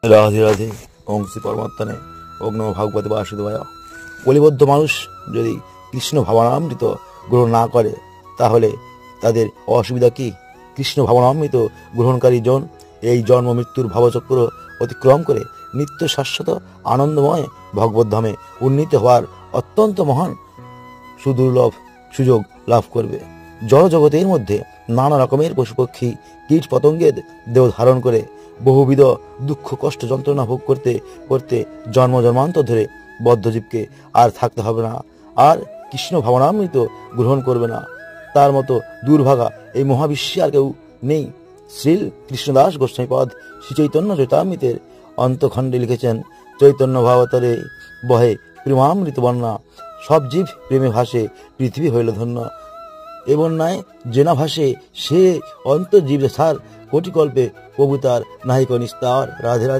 রাধে রাধে। ওং শ্রী পরমাত্মনে ওং নমো ভাগবতে বাসুদেবায়। কলিবদ্ধ মানুষ যদি কৃষ্ণ ভাবনামৃত গ্রহণ না করে তাহলে তাদের অসুবিধা কি? কৃষ্ণ ভাবনামৃত গ্রহণকারী জন এই জন্ম মৃত্যুর ভাবচক্র অতিক্রম করে নিত্য শাশ্বত আনন্দময় ভগবদ্ধামে উন্নীত হওয়ার অত্যন্ত মহান সুদুর্লভ সুযোগ লাভ করবে। জড়জগতের মধ্যে নানা রকমের পশুপক্ষী কীট পতঙ্গের দেহ ধারণ করে বহুবিধ দুঃখ কষ্ট যন্ত্রণা ভোগ করতে করতে জন্ম জন্মান্তর ধরে বদ্ধজীবকে আর থাকতে হবে না, আর কৃষ্ণ ভাবনামৃত গ্রহণ করবে না। তার মতো দুর্ভাগা এই মহাবিশ্বে আর কেউ নেই। শ্রী কৃষ্ণদাস গোস্বামীপদ শ্রী চৈতন্য চৈতামৃতের অন্তখণ্ডে লিখেছেন, চৈতন্য ভাবতরে বহে প্রেমামৃত বন্যা, সব জীব প্রেমে ভাসে পৃথিবী হইল ধন্য। এ বন্যায় যে না ভাসে সে অন্তর্জীব সার, কোটিকল্পে প্রভু তার নাহিক নিস্তার। রাধে রাধে।